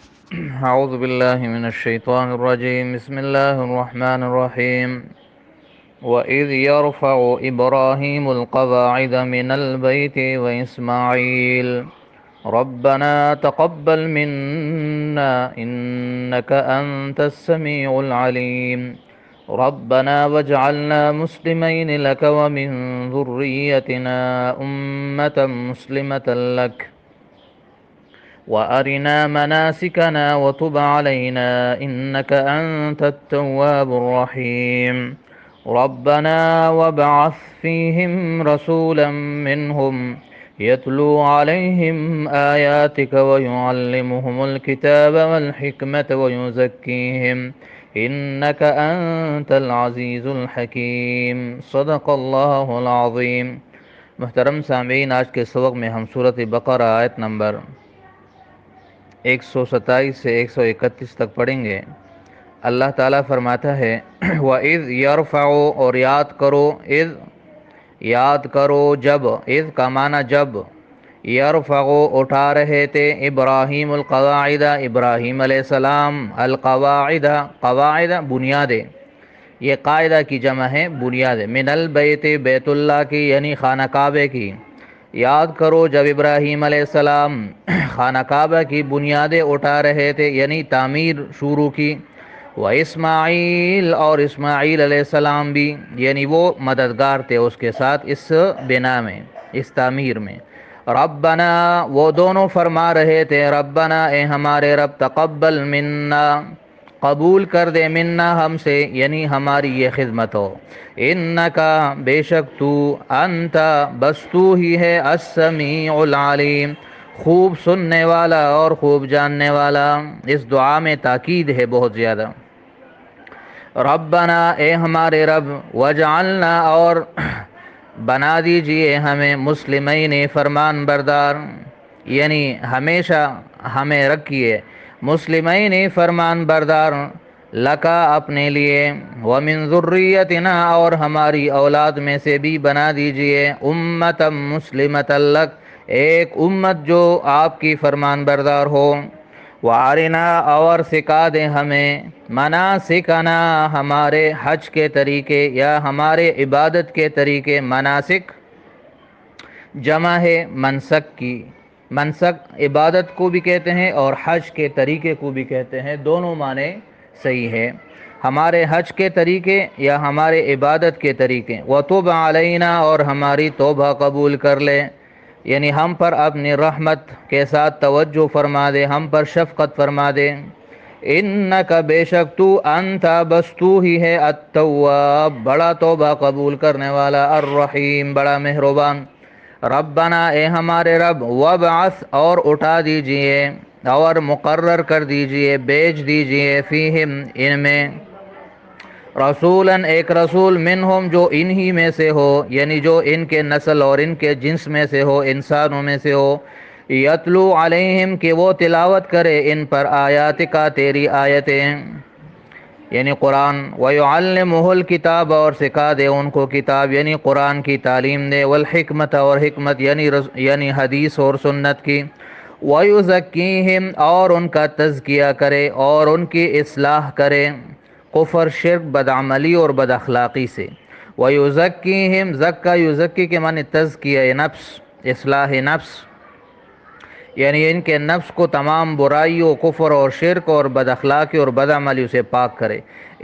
أعوذ بالله من الشيطان الرجيم. بسم الله الرحمن الرحيم. وإذ يرفع إبراهيم القواعد من البيت وإسماعيل ربنا تقبل منا إنك أنت السميع العليم ربنا واجعلنا مسلمين لك ومن ذريتنا أمة مسلمة لك وأرنا مناسكنا وتب علينا إنك أنت التواب الرحيم ربنا وابعث فيهم رسولا منهم يتلو عليهم آياتك ويعلمهم الكتاب والحكمة ويزكيهم إنك أنت العزيز الحكيم صدق اللہ العظیم. محترم سامعین، آج کے سبق میں ہم سورۃ بقرہ آیت نمبر 127 سے 131 تک پڑھیں گے. اللہ تعالیٰ فرماتا ہے وَإِذْ يَرْفَعُ، اور یاد کرو، یاد کرو جب، اذ کا معنی جب، یرفع اٹھا رہے تھے، ابراہیم القواعد ابراہیم علیہ السلام، القواعد قواعد بنیادیں، یہ قاعدہ کی جمع ہے بنیاد، من البیت بیت اللہ کی یعنی خانہ کعبے کی. یاد کرو جب ابراہیم علیہ السلام خانہ کعبہ کی بنیادیں اٹھا رہے تھے یعنی تعمیر شروع کی. واسماعیل، اور اسماعیل علیہ السلام بھی، یعنی وہ مددگار تھے اس کے ساتھ اس بنا میں، اس تعمیر میں. ربنا، وہ دونوں فرما رہے تھے ربنا اے ہمارے رب، تقبل منا قبول کر دے، منا ہم سے یعنی ہماری یہ خدمت ہو، انکا بے شک تو، انت بس تو ہی ہے، السمیع العلیم خوب سننے والا اور خوب جاننے والا. اس دعا میں تاکید ہے بہت زیادہ. ربنا اے ہمارے رب، وجعلنا اور بنا دیجئے ہمیں، مسلمین فرمان بردار، یعنی ہمیشہ ہمیں رکھیے، مسلمین فرمان بردار، لکا اپنے لیے، ومن ذریتنا اور ہماری اولاد میں سے بھی بنا دیجئے، امت مسلمت لک ایک امت جو آپ کی فرمان بردار ہو. وارنا اور سکھا دے ہمیں، مناسکنا ہمارے حج کے طریقے یا ہمارے عبادت کے طریقے. مناسک جمع ہے منسک کی، منسک عبادت کو بھی کہتے ہیں اور حج کے طریقے کو بھی کہتے ہیں، دونوں معنی صحیح ہے. ہمارے حج کے طریقے یا ہمارے عبادت کے طریقے. وتب علینا اور ہماری توبہ قبول کر لے، یعنی ہم پر اپنی رحمت کے ساتھ توجہ فرما دے، ہم پر شفقت فرما دے. انکا بے شک تو، انت بس تو ہی ہے، التواب بڑا توبہ قبول کرنے والا، الرحیم بڑا مہربان. ربنا اے ہمارے رب، وابعث اور اٹھا دیجئے اور مقرر کر دیجئے، بیچ دیجئے، فیہم ان میں، رسولاً ایک رسول، منہم جو انہی میں سے ہو، یعنی جو ان کے نسل اور ان کے جنس میں سے ہو، انسانوں میں سے ہو. یتلو علیہم کہ وہ تلاوت کرے ان پر، آیات کا تیری آیتیں یعنی قرآن. وَيُعَلِّمُهُ الْكِتَابَ اور سکھا دے ان کو کتاب یعنی قرآن کی تعلیم دے، والحکمت اور حکمت یعنی حدیث اور سنت کی. وَيُزَكِّيهِمْ اور ان کا تزکیہ کرے اور ان کی اصلاح کرے کفر، شرک، بدعملی اور بد اخلاقی سے. وَيُزَكِّيهِمْ زکا یزکی کے معنی تزکیہ نفس، اصلاح نفس، یعنی ان کے نفس کو تمام برائیوں، کفر اور شرک اور بد اخلاقی اور بد عملیوں سے پاک کرے.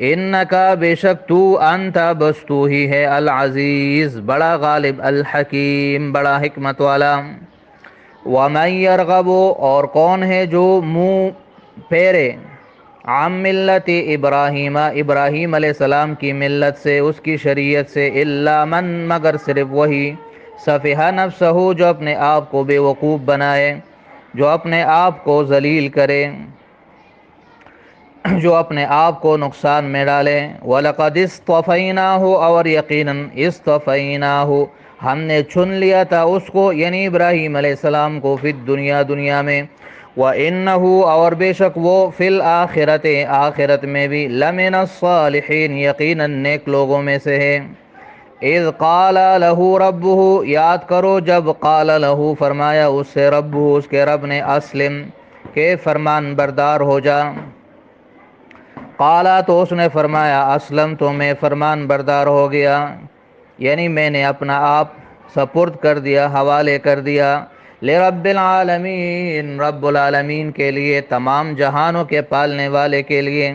انکا بے شک تو، انت بس تو ہی ہے، العزیز بڑا غالب، الحکیم بڑا حکمت والا. وَمَن يَرْغَبُ اور کون ہے جو منہ پھیرے، عن ملت ابراہیم ابراہیم علیہ السلام کی ملت سے، اس کی شریعت سے، الا من مگر صرف وہی، سفیہ نفسہ جو اپنے آپ کو بے وقوف بنائے، جو اپنے آپ کو ذلیل کرے، جو اپنے آپ کو نقصان میں ڈالے. وَلَقَدِ اصْطَفَيْنَاهُ اور یقیناً اصطفیناہ ہم نے چن لیا تھا اس کو یعنی ابراہیم علیہ السلام کو، فی الدنیا دنیا میں. وَإِنَّهُ اور بے شک وہ، فی الآخرت آخرت میں بھی، لَمِنَ الصَّالِحِينَ یقیناً نیک لوگوں میں سے ہے. اذ قال لہ ربہ یاد کرو جب، قال لہ فرمایا اس سے، ربہ اس کے رب نے، اسلم کہ فرمان بردار ہو جا۔ قالا، تو اس نے فرمایا اسلم، تو میں فرمان بردار ہو گیا، یعنی میں نے اپنا آپ سپرد کر دیا، حوالے کر دیا، لرب العالمین، رب العالمین کے لیے، تمام جہانوں کے پالنے والے کے لیے۔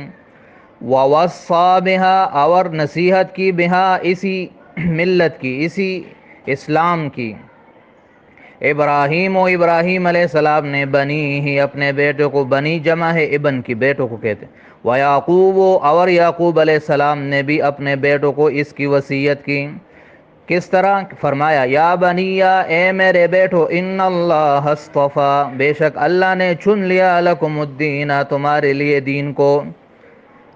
ووصّا بہا، اور نصیحت کی، بہا، اسی ملت کی، اسی اسلام کی، ابراہیم، و ابراہیم علیہ السلام نے، بنی ہی، اپنے بیٹوں کو، بنی جمع ہے ابن کی، بیٹوں کو کہتے ہیں، ویعقوب، اور یعقوب علیہ السلام نے بھی اپنے بیٹوں کو اس کی وصیت کی۔ کس طرح؟ فرمایا یا بنی، اے میرے بیٹو، ان اللہ اصطفیٰ، بے شک اللہ نے چن لیا، لکم الدین، تمہارے لیے دین کو،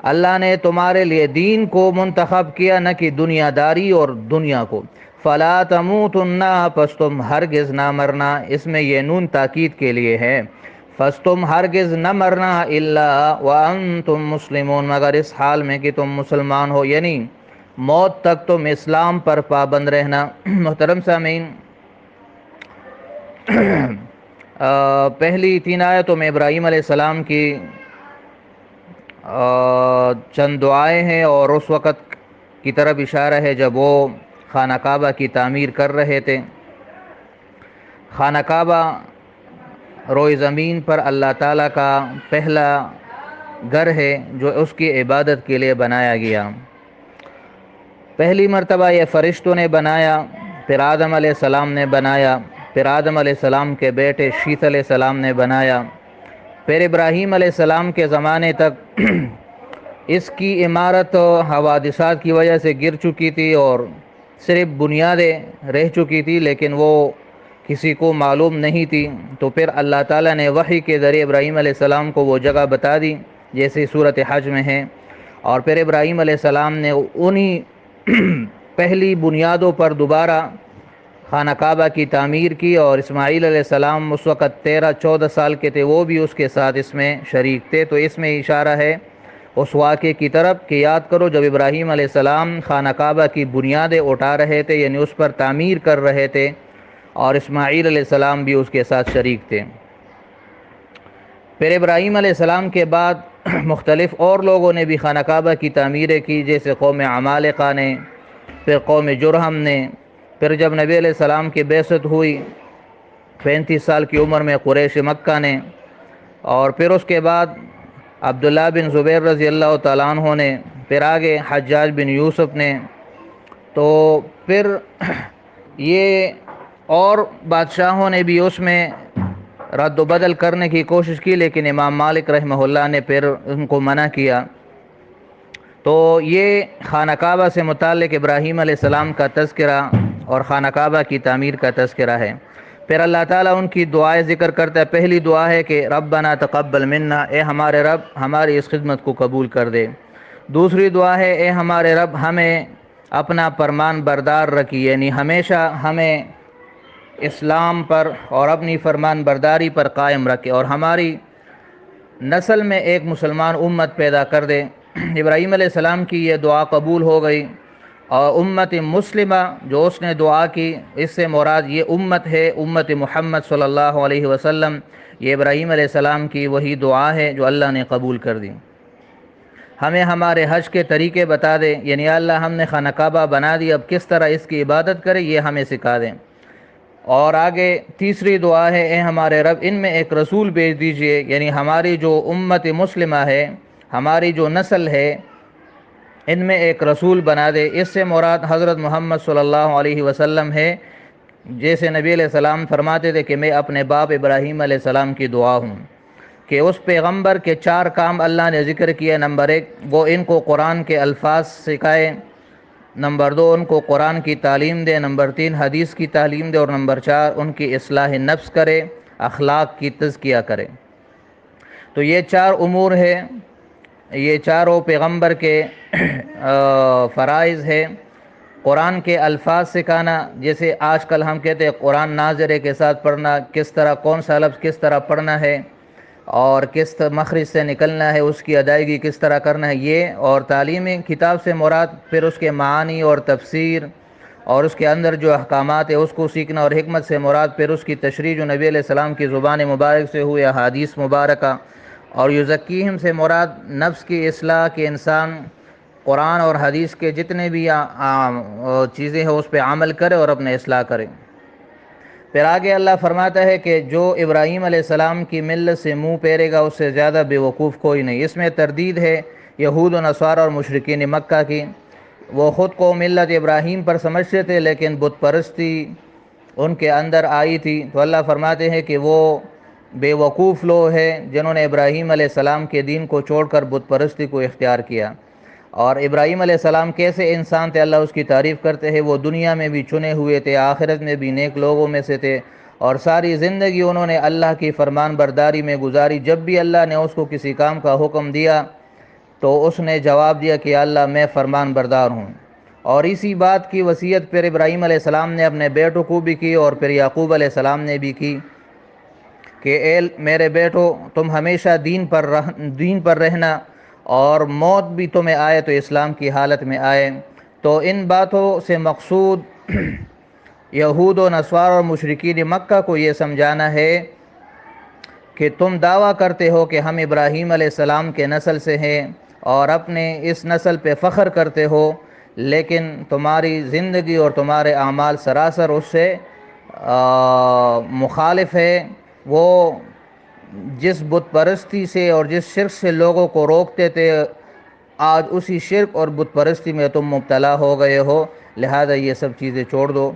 اللہ نے تمہارے لیے دین کو منتخب کیا، نہ کہ دنیا داری اور دنیا کو۔ فلا تموتن، پس تم ہرگز نہ مرنا، اس میں یہ نون تاکید کے لیے ہے، پس تم ہرگز نہ مرنا، الا وانتم مسلمون، مگر اس حال میں کہ تم مسلمان ہو، یعنی موت تک تم اسلام پر پابند رہنا۔ محترم سامعین، پہلی 3 آیتوں میں ابراہیم علیہ السلام کی چند دعائیں ہیں، اور اس وقت کی طرف اشارہ ہے جب وہ خانہ کعبہ کی تعمیر کر رہے تھے۔ خانہ کعبہ روئے زمین پر اللہ تعالیٰ کا پہلا گھر ہے جو اس کی عبادت کے لیے بنایا گیا۔ پہلی مرتبہ یہ فرشتوں نے بنایا، پھر آدم علیہ السلام نے بنایا، پھر آدم علیہ السلام کے بیٹے شیت علیہ السلام نے بنایا، پھر ابراہیم علیہ السلام کے زمانے تک اس کی عمارت حوادثات کی وجہ سے گر چکی تھی، اور صرف بنیادیں رہ چکی تھی، لیکن وہ کسی کو معلوم نہیں تھی۔ تو پھر اللہ تعالیٰ نے وحی کے ذریعے ابراہیم علیہ السلام کو وہ جگہ بتا دی، جیسے صورت حج میں ہے، اور پھر ابراہیم علیہ السلام نے انہی پہلی بنیادوں پر دوبارہ خانہ کعبہ کی تعمیر کی، اور اسماعیل علیہ السلام اس وقت 13-14 سال کے تھے، وہ بھی اس کے ساتھ اس میں شریک تھے۔ تو اس میں اشارہ ہے اس واقعے کی طرف کہ یاد کرو جب ابراہیم علیہ السلام خانہ کعبہ کی بنیادیں اٹھا رہے تھے، یعنی اس پر تعمیر کر رہے تھے، اور اسماعیل علیہ السلام بھی اس کے ساتھ شریک تھے۔ پھر ابراہیم علیہ السلام کے بعد مختلف اور لوگوں نے بھی خانہ کعبہ کی تعمیریں کی، جیسے قوم عمالقہ نے، پھر قوم جرہم نے، پھر جب نبی علیہ السلام کی بعثت ہوئی 35 سال کی عمر میں قریش مکہ نے، اور پھر اس کے بعد عبداللہ بن زبیر رضی اللہ تعالیٰ عنہ نے، پھر آگے حجاج بن یوسف نے، تو پھر یہ اور بادشاہوں نے بھی اس میں رد و بدل کرنے کی کوشش کی، لیکن امام مالک رحمہ اللہ نے پھر ان کو منع کیا۔ تو یہ خانہ کعبہ سے متعلق ابراہیم علیہ السلام کا تذکرہ اور خانہ کعبہ کی تعمیر کا تذکرہ ہے۔ پھر اللہ تعالیٰ ان کی دعائیں ذکر کرتا ہے۔ پہلی دعا ہے کہ ربنا تقبل منا، اے ہمارے رب ہماری اس خدمت کو قبول کر دے۔ دوسری دعا ہے اے ہمارے رب ہمیں اپنا فرمان بردار رکھی، یعنی ہمیشہ ہمیں اسلام پر اور اپنی فرمان برداری پر قائم رکھے، اور ہماری نسل میں ایک مسلمان امت پیدا کر دے۔ ابراہیم علیہ السلام کی یہ دعا قبول ہو گئی، اور امت مسلمہ جو اس نے دعا کی، اس سے مراد یہ امت ہے، امت محمد صلی اللہ علیہ وسلم۔ یہ ابراہیم علیہ السلام کی وہی دعا ہے جو اللہ نے قبول کر دی۔ ہمیں ہمارے حج کے طریقے بتا دے، یعنی اللہ ہم نے خانہ کعبہ بنا دی، اب کس طرح اس کی عبادت کرے یہ ہمیں سکھا دیں۔ اور آگے تیسری دعا ہے اے ہمارے رب ان میں ایک رسول بھیج دیجئے، یعنی ہماری جو امت مسلمہ ہے، ہماری جو نسل ہے، ان میں ایک رسول بنا دے۔ اس سے مراد حضرت محمد صلی اللہ علیہ وسلم ہے، جیسے نبی علیہ السلام فرماتے تھے کہ میں اپنے باپ ابراہیم علیہ السلام کی دعا ہوں، کہ اس پیغمبر کے 4 کام اللہ نے ذکر کیے۔ نمبر 1 وہ ان کو قرآن کے الفاظ سکھائے، نمبر 2 ان کو قرآن کی تعلیم دے، نمبر 3 حدیث کی تعلیم دے، اور نمبر 4 ان کی اصلاح نفس کرے، اخلاق کی تزکیہ کرے۔ تو یہ 4 امور ہے، یہ چاروں پیغمبر کے فرائض ہے۔ قرآن کے الفاظ سکھانا، جیسے آج کل ہم کہتے ہیں قرآن ناظرے کے ساتھ پڑھنا، کس طرح کون سا لفظ کس طرح پڑھنا ہے، اور کس مخرج سے نکلنا ہے، اس کی ادائیگی کس طرح کرنا ہے، یہ اور تعلیمی کتاب سے مراد پھر اس کے معانی اور تفسیر اور اس کے اندر جو احکامات ہے اس کو سیکھنا، اور حکمت سے مراد پھر اس کی تشریح جو نبی علیہ السلام کی زبان مبارک سے ہوئی احادیث مبارکہ، اور یزکیہم سے مراد نفس کی اصلاح کہ انسان قرآن اور حدیث کے جتنے بھی چیزیں ہیں اس پہ عمل کرے اور اپنے اصلاح کرے۔ پھر آگے اللہ فرماتا ہے کہ جو ابراہیم علیہ السلام کی ملت سے منہ پھیرے گا اس سے زیادہ بے وقوف کوئی نہیں۔ اس میں تردید ہے یہود و نصارہ اور مشرکین مکہ کی۔ وہ خود کو ملت ابراہیم پر سمجھتے تھے لیکن بت پرستی ان کے اندر آئی تھی، تو اللہ فرماتے ہیں کہ وہ بے وقوف لوگ ہیں جنہوں نے ابراہیم علیہ السلام کے دین کو چھوڑ کر بت پرستی کو اختیار کیا۔ اور ابراہیم علیہ السلام کیسے انسان تھے، اللہ اس کی تعریف کرتے ہیں، وہ دنیا میں بھی چنے ہوئے تھے، آخرت میں بھی نیک لوگوں میں سے تھے، اور ساری زندگی انہوں نے اللہ کی فرمان برداری میں گزاری۔ جب بھی اللہ نے اس کو کسی کام کا حکم دیا تو اس نے جواب دیا کہ اللہ میں فرمان بردار ہوں۔ اور اسی بات کی وصیت پھر ابراہیم علیہ السلام نے اپنے بیٹوں کو بھی کی، اور پھر یعقوب علیہ السلام نے بھی کی کہ اے میرے بیٹو تم ہمیشہ دین پر رہنا، اور موت بھی تمہیں آئے تو اسلام کی حالت میں آئے۔ تو ان باتوں سے مقصود یہود و نصارہ اور مشرکین مکہ کو یہ سمجھانا ہے کہ تم دعویٰ کرتے ہو کہ ہم ابراہیم علیہ السلام کے نسل سے ہیں اور اپنے اس نسل پہ فخر کرتے ہو، لیکن تمہاری زندگی اور تمہارے اعمال سراسر اس سے مخالف ہے۔ وہ جس بت پرستی سے اور جس شرک سے لوگوں کو روکتے تھے، آج اسی شرک اور بت پرستی میں تم مبتلا ہو گئے ہو، لہذا یہ سب چیزیں چھوڑ دو۔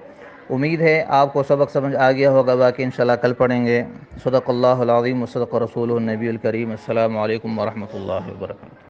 امید ہے آپ کو سبق سمجھ آ گیا ہوگا، باقی انشاءاللہ کل پڑھیں گے۔ صدق اللہ العظیم و صدق رسولہ النبی الکریم۔ السلام علیکم ورحمۃ اللہ وبرکاتہ۔